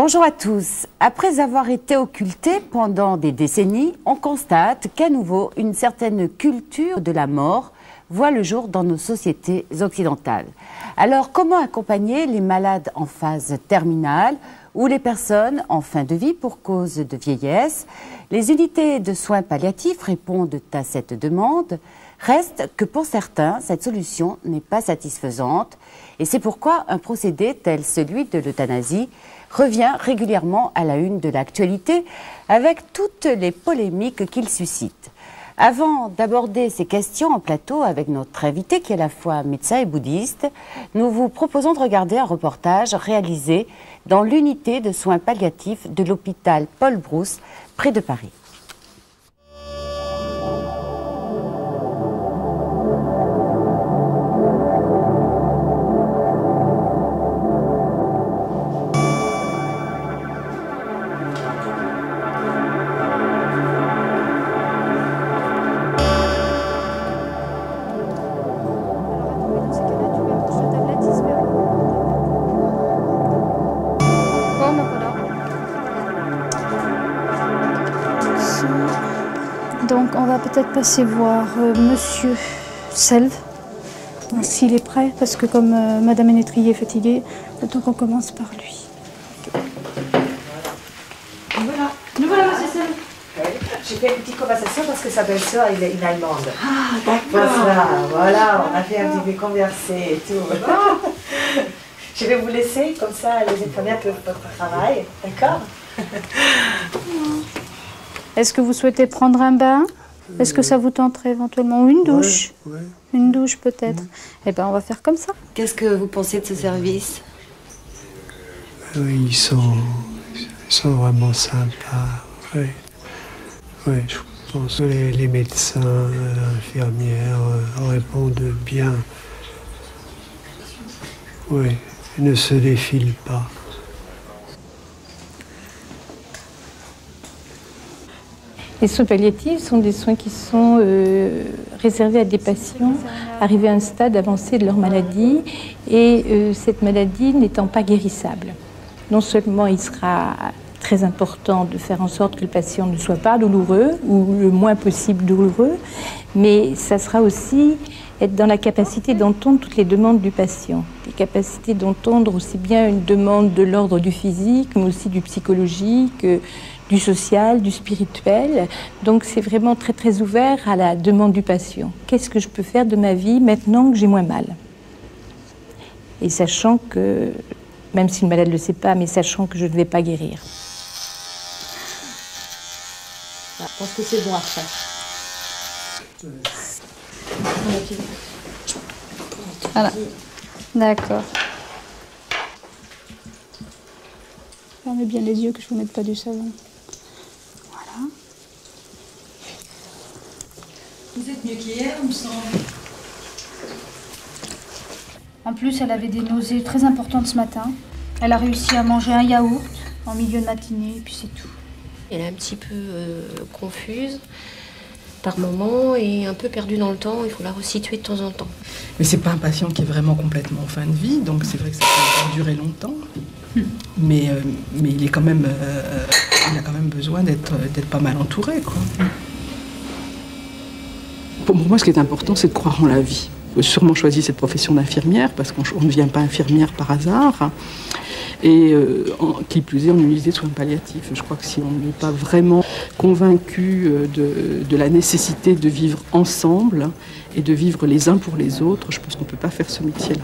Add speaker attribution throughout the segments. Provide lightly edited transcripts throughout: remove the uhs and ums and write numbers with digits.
Speaker 1: Bonjour à tous. Après avoir été occulté pendant des décennies, on constate qu'à nouveau, une certaine culture de la mort voit le jour dans nos sociétés occidentales. Alors, comment accompagner les malades en phase terminale ou les personnes en fin de vie pour cause de vieillesse? Les unités de soins palliatifs répondent à cette demande. Reste que pour certains, cette solution n'est pas satisfaisante et c'est pourquoi un procédé tel celui de l'euthanasie revient régulièrement à la une de l'actualité avec toutes les polémiques qu'il suscite. Avant d'aborder ces questions en plateau avec notre invité qui est à la fois médecin et bouddhiste, nous vous proposons de regarder un reportage réalisé dans l'unité de soins palliatifs de l'hôpital Paul Brousse près de Paris.
Speaker 2: Donc on va peut-être passer voir Monsieur Selve, s'il est prêt, parce que comme Madame Ménétrier est fatiguée, donc on commence par lui.
Speaker 3: Voilà. Nous voilà, Monsieur Selve. J'ai fait une petite conversation parce que sa belle-sœur est une Allemande.
Speaker 2: Ah, d'accord.
Speaker 3: Voilà, on a fait un petit peu converser et tout. Je vais vous laisser, comme ça les infirmières peuvent faire leur travail, d'accord?
Speaker 2: Est-ce que vous souhaitez prendre un bain? Est-ce que ça vous tenterait éventuellement? Ou une douche?
Speaker 4: Ouais.
Speaker 2: Une douche peut-être. Eh bien, on va faire comme ça.
Speaker 1: Qu'est-ce que vous pensez de ce service?
Speaker 4: Oui, ils sont vraiment sympas. Oui. Oui, je pense que les médecins, infirmières répondent bien. Oui, ils ne se défilent pas.
Speaker 5: Les soins palliatifs sont des soins qui sont réservés à des patients arrivés à un stade avancé de leur maladie et cette maladie n'étant pas guérissable. Non seulement il sera très important de faire en sorte que le patient ne soit pas douloureux ou le moins possible douloureux, mais ça sera aussi être dans la capacité d'entendre toutes les demandes du patient, les capacités d'entendre aussi bien une demande de l'ordre du physique, mais aussi du psychologique, du social, du spirituel. Donc c'est vraiment très très ouvert à la demande du patient. Qu'est-ce que je peux faire de ma vie maintenant que j'ai moins mal? Et sachant que, même si le malade ne le sait pas, mais sachant que je ne vais pas guérir.
Speaker 6: Je pense que c'est bon après.
Speaker 2: Voilà. D'accord. Fermez bien les yeux que je ne vous mette pas du savon. Voilà.
Speaker 6: Vous êtes mieux qu'hier, il me semble.
Speaker 2: En plus, elle avait des nausées très importantes ce matin. Elle a réussi à manger un yaourt en milieu de matinée, et puis c'est tout.
Speaker 7: Elle est un petit peu confuse par moment et un peu perdue dans le temps. Il faut la resituer de temps en temps.
Speaker 8: Mais c'est pas un patient qui est vraiment complètement en fin de vie, donc c'est vrai que ça peut encore durer longtemps. Mais il est quand même, il a quand même besoin d'être pas mal entouré, quoi. Pour moi, ce qui est important, c'est de croire en la vie. J'ai sûrement choisi cette profession d'infirmière parce qu'on ne devient pas infirmière par hasard. Et qui plus est, en unité de soins palliatifs. Je crois que si on n'est pas vraiment convaincu de la nécessité de vivre ensemble et de vivre les uns pour les autres, je pense qu'on ne peut pas faire ce métier-là.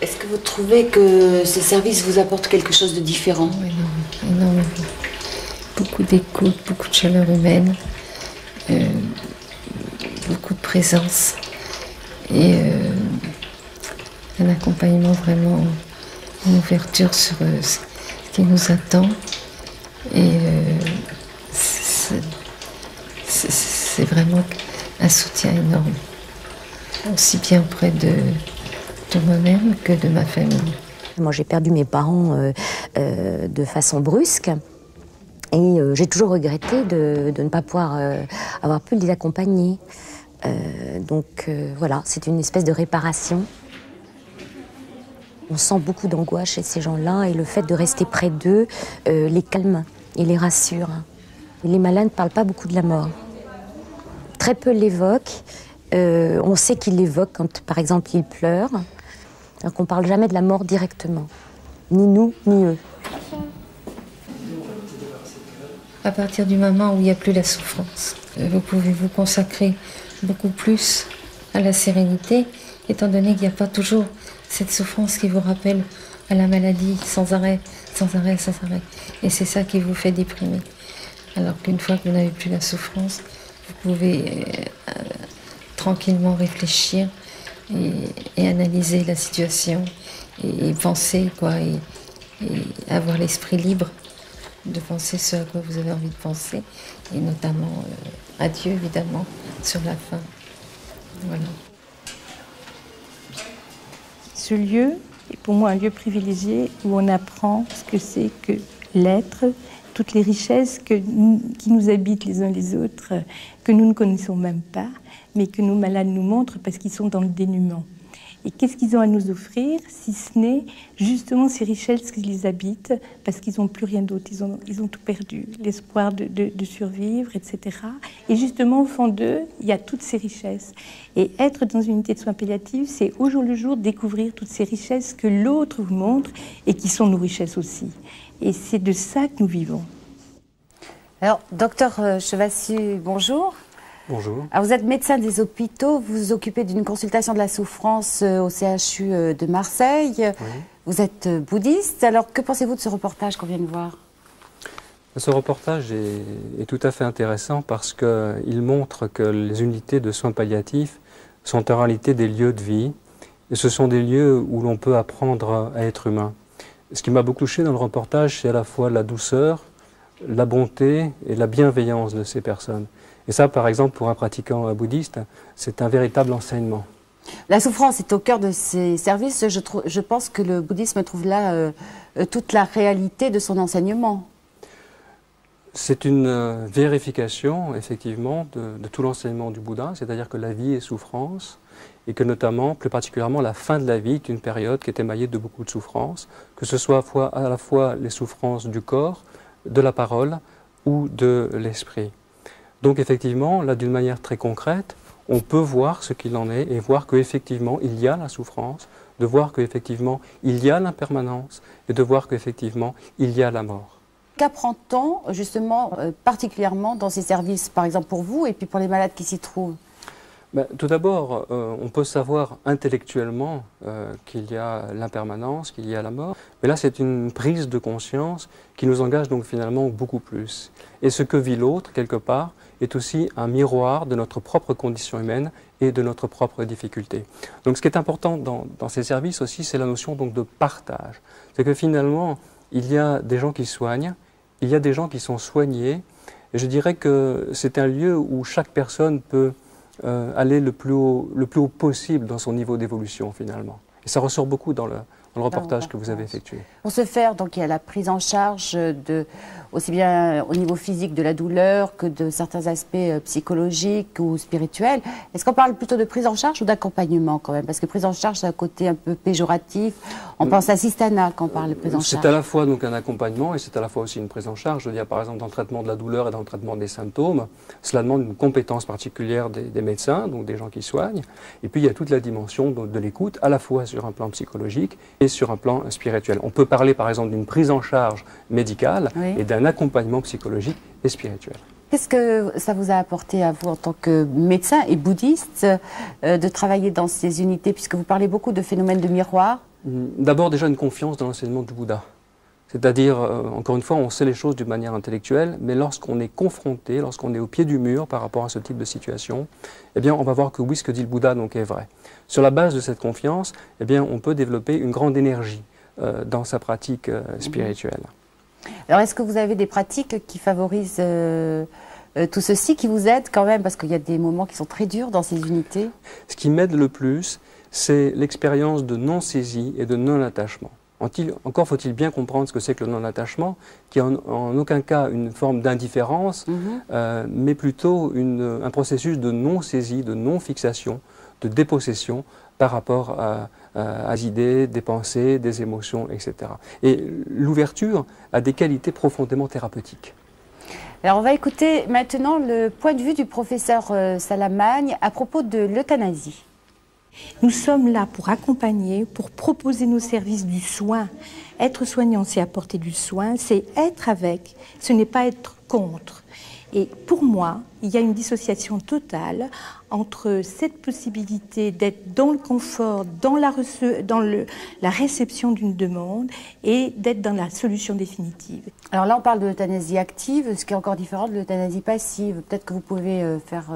Speaker 1: Est-ce que vous trouvez que ce service vous apporte quelque chose de différent?
Speaker 7: Oui, énormément. Beaucoup d'écoute, beaucoup de chaleur humaine, beaucoup de présence et un accompagnement vraiment, une ouverture sur ce qui nous attend. Et c'est vraiment un soutien énorme, aussi bien auprès de moi-même que de ma famille.
Speaker 9: Moi, j'ai perdu mes parents de façon brusque et j'ai toujours regretté de ne pas pouvoir avoir pu les accompagner. Donc voilà, c'est une espèce de réparation. On sent beaucoup d'angoisse chez ces gens-là et le fait de rester près d'eux les calme et les rassure. Les malades ne parlent pas beaucoup de la mort. Très peu l'évoquent. On sait qu'ils l'évoquent quand, par exemple, ils pleurent. Donc on ne parle jamais de la mort directement. Ni nous, ni eux.
Speaker 7: À partir du moment où il n'y a plus la souffrance, vous pouvez vous consacrer beaucoup plus à la sérénité, étant donné qu'il n'y a pas toujours cette souffrance qui vous rappelle à la maladie sans arrêt, sans arrêt, sans arrêt. Et c'est ça qui vous fait déprimer. Alors qu'une fois que vous n'avez plus la souffrance, vous pouvez tranquillement réfléchir et analyser la situation et penser, quoi, et avoir l'esprit libre de penser ce à quoi vous avez envie de penser, et notamment à Dieu, évidemment, sur la fin. Voilà.
Speaker 5: Ce lieu est pour moi un lieu privilégié où on apprend ce que c'est que l'être, toutes les richesses qui nous habitent les uns les autres, que nous ne connaissons même pas, mais que nos malades nous montrent parce qu'ils sont dans le dénuement. Et qu'est-ce qu'ils ont à nous offrir, si ce n'est justement ces richesses qui les habitent, parce qu'ils n'ont plus rien d'autre, ils ont tout perdu, l'espoir de survivre, etc. Et justement, au fond d'eux, il y a toutes ces richesses. Et être dans une unité de soins palliatifs, c'est au jour le jour découvrir toutes ces richesses que l'autre vous montre et qui sont nos richesses aussi. Et c'est de ça que nous vivons. Alors, docteur Chevassus, bonjour.
Speaker 10: Bonjour.
Speaker 1: Alors, vous êtes médecin des hôpitaux, vous vous occupez d'une consultation de la souffrance au CHU de Marseille. Oui. Vous êtes bouddhiste. Alors, que pensez-vous de ce reportage qu'on vient de voir?
Speaker 10: Ce reportage est tout à fait intéressant parce qu'il montre que les unités de soins palliatifs sont en réalité des lieux de vie. Et ce sont des lieux où l'on peut apprendre à être humain. Ce qui m'a beaucoup touché dans le reportage, c'est à la fois la douceur, la bonté et la bienveillance de ces personnes. Et ça, par exemple, pour un pratiquant bouddhiste, c'est un véritable enseignement.
Speaker 1: La souffrance est au cœur de ces services. Je pense que le bouddhisme trouve là toute la réalité de son enseignement.
Speaker 10: C'est une vérification, effectivement, de tout l'enseignement du Bouddha, c'est-à-dire que la vie est souffrance, et que notamment, plus particulièrement, la fin de la vie est une période qui est émaillée de beaucoup de souffrances, que ce soit à la fois les souffrances du corps, de la parole ou de l'esprit. Donc effectivement, là d'une manière très concrète, on peut voir ce qu'il en est et voir qu'effectivement il y a la souffrance, de voir qu'effectivement il y a l'impermanence et de voir qu'effectivement il y a la mort.
Speaker 1: Qu'apprend-on justement particulièrement dans ces services, par exemple pour vous et puis pour les malades qui s'y trouvent?
Speaker 10: Tout d'abord, on peut savoir intellectuellement qu'il y a l'impermanence, qu'il y a la mort, mais là c'est une prise de conscience qui nous engage donc finalement beaucoup plus. Et ce que vit l'autre, quelque part, est aussi un miroir de notre propre condition humaine et de notre propre difficulté. Donc ce qui est important dans ces services aussi, c'est la notion donc de partage. C'est que finalement, il y a des gens qui soignent, il y a des gens qui sont soignés, et je dirais que c'est un lieu où chaque personne peut aller le plus haut possible dans son niveau d'évolution finalement. Et ça ressort beaucoup dans le reportage que vous avez effectué.
Speaker 1: Pour ce faire, donc, il y a la prise en charge aussi bien au niveau physique de la douleur que de certains aspects psychologiques ou spirituels. Est-ce qu'on parle plutôt de prise en charge ou d'accompagnement quand même? Parce que prise en charge, c'est un côté un peu péjoratif. On pense à Sistana quand on parle de prise en charge.
Speaker 10: C'est à la fois donc un accompagnement et c'est à la fois aussi une prise en charge. Je veux dire, par exemple, dans le traitement de la douleur et dans le traitement des symptômes, cela demande une compétence particulière des médecins, donc des gens qui soignent. Et puis il y a toute la dimension de l'écoute, à la fois sur un plan psychologique et sur un plan spirituel. On peut parler par exemple d'une prise en charge médicale et d'un accompagnement psychologique et spirituel.
Speaker 1: Qu'est-ce que ça vous a apporté à vous en tant que médecin et bouddhiste de travailler dans ces unités, puisque vous parlez beaucoup de phénomènes de miroir?
Speaker 10: D'abord déjà une confiance dans l'enseignement du Bouddha. C'est-à-dire, encore une fois, on sait les choses d'une manière intellectuelle, mais lorsqu'on est confronté, lorsqu'on est au pied du mur par rapport à ce type de situation, eh bien, on va voir que oui, ce que dit le Bouddha donc, est vrai. Sur la base de cette confiance, eh bien, on peut développer une grande énergie dans sa pratique spirituelle.
Speaker 1: Alors, est-ce que vous avez des pratiques qui favorisent tout ceci, qui vous aident quand même, parce qu'il y a des moments qui sont très durs dans ces unités?
Speaker 10: Ce qui m'aide le plus, c'est l'expérience de non-saisie et de non-attachement. Encore faut-il bien comprendre ce que c'est que le non-attachement, qui est en aucun cas une forme d'indifférence, mais plutôt un processus de non-saisie, de non-fixation, de dépossession par rapport à des idées, des pensées, des émotions, etc. Et l'ouverture a des qualités profondément thérapeutiques.
Speaker 1: Alors on va écouter maintenant le point de vue du professeur Salamagne à propos de l'euthanasie.
Speaker 5: Nous sommes là pour accompagner, pour proposer nos services du soin. Être soignant, c'est apporter du soin, c'est être avec, ce n'est pas être contre. Et pour moi, il y a une dissociation totale entre cette possibilité d'être dans le confort, dans la réception d'une demande et d'être dans la solution définitive.
Speaker 1: Alors là, on parle de l'euthanasie active, ce qui est encore différent de l'euthanasie passive. Peut-être que vous pouvez faire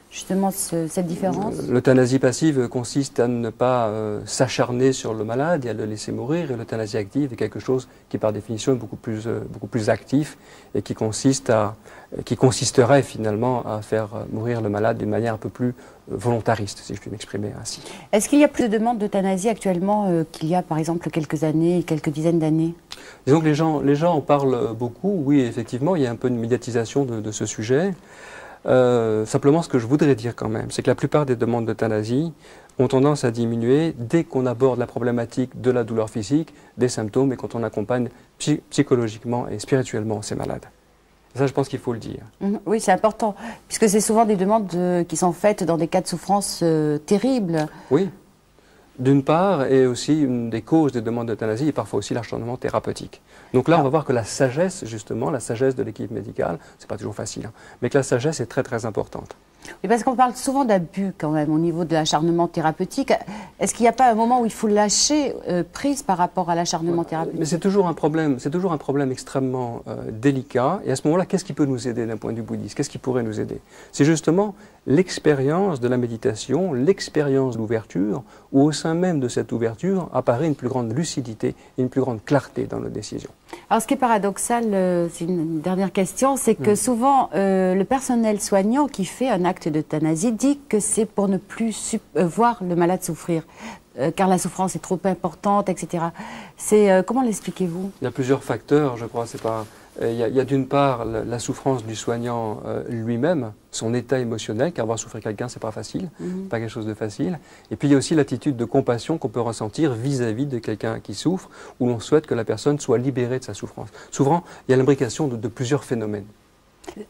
Speaker 1: justement cette différence.
Speaker 10: L'euthanasie passive consiste à ne pas s'acharner sur le malade et à le laisser mourir. Et l'euthanasie active est quelque chose qui, par définition, est beaucoup plus actif et qui consisterait finalement à faire mourir le malade d'une manière un peu plus volontariste, si je puis m'exprimer ainsi.
Speaker 1: Est-ce qu'il y a plus de demandes d'euthanasie actuellement qu'il y a, par exemple, quelques années, quelques dizaines d'années?
Speaker 10: Disons que les gens en parlent beaucoup. Oui, effectivement, il y a un peu une médiatisation de ce sujet. Simplement, ce que je voudrais dire quand même, c'est que la plupart des demandes d'euthanasie ont tendance à diminuer dès qu'on aborde la problématique de la douleur physique, des symptômes et quand on accompagne psychologiquement et spirituellement ces malades. Ça, je pense qu'il faut le dire.
Speaker 1: Oui, c'est important, puisque c'est souvent des demandes qui sont faites dans des cas de souffrance terribles.
Speaker 10: Oui, d'une part, et aussi une des causes des demandes d'euthanasie est parfois aussi l'acharnement thérapeutique. Donc là, on va voir que la sagesse, justement, la sagesse de l'équipe médicale, c'est pas toujours facile, hein, mais que la sagesse est très très importante.
Speaker 1: Oui, parce qu'on parle souvent d'abus quand même au niveau de l'acharnement thérapeutique. Est-ce qu'il n'y a pas un moment où il faut lâcher prise par rapport à l'acharnement thérapeutique?
Speaker 10: Mais c'est toujours un problème extrêmement délicat. Et à ce moment-là, qu'est-ce qui peut nous aider d'un point de vue bouddhiste? Qu'est-ce qui pourrait nous aider? C'est justement l'expérience de la méditation, l'expérience de l'ouverture, où au sein même de cette ouverture apparaît une plus grande lucidité et une plus grande clarté dans nos décisions.
Speaker 1: Alors ce qui est paradoxal, c'est une dernière question, c'est que souvent le personnel soignant qui fait un acte d'euthanasie dit que c'est pour ne plus voir le malade souffrir, car la souffrance est trop importante, etc. Comment l'expliquez-vous? Il
Speaker 10: y a plusieurs facteurs, je crois. Il y a d'une part la souffrance du soignant lui-même, son état émotionnel, car voir souffrir quelqu'un, c'est pas facile, pas quelque chose de facile. Et puis il y a aussi l'attitude de compassion qu'on peut ressentir vis-à-vis de quelqu'un qui souffre, où l'on souhaite que la personne soit libérée de sa souffrance. Souvent, il y a l'imbrication de plusieurs phénomènes.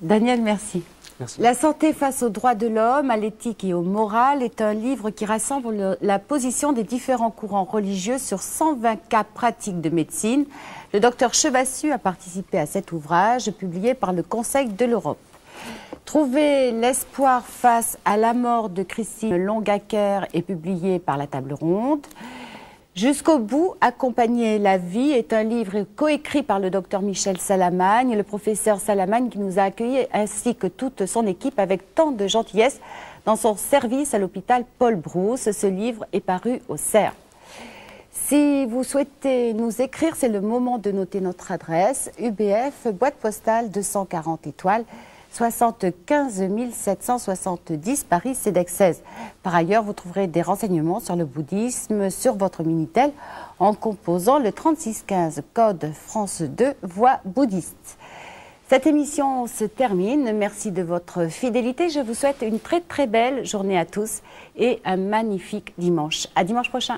Speaker 1: Daniel, merci.
Speaker 10: Merci.
Speaker 1: La santé face aux droits de l'homme, à l'éthique et au moral est un livre qui rassemble la position des différents courants religieux sur 120 cas pratiques de médecine. Le docteur Chevassus a participé à cet ouvrage publié par le Conseil de l'Europe. Trouver l'espoir face à la mort de Christine Longacker est publié par la Table Ronde. Jusqu'au bout, accompagner la vie est un livre coécrit par le docteur Michel Salamagne, le professeur Salamagne qui nous a accueillis ainsi que toute son équipe avec tant de gentillesse dans son service à l'hôpital Paul Brousse. Ce livre est paru au CERF. Si vous souhaitez nous écrire, c'est le moment de noter notre adresse, UBF, boîte postale 240 étoiles, 75 770 Paris, CEDEX 16. Par ailleurs, vous trouverez des renseignements sur le bouddhisme sur votre Minitel en composant le 3615 code France 2 voix bouddhiste. Cette émission se termine. Merci de votre fidélité. Je vous souhaite une très très belle journée à tous et un magnifique dimanche. À dimanche prochain.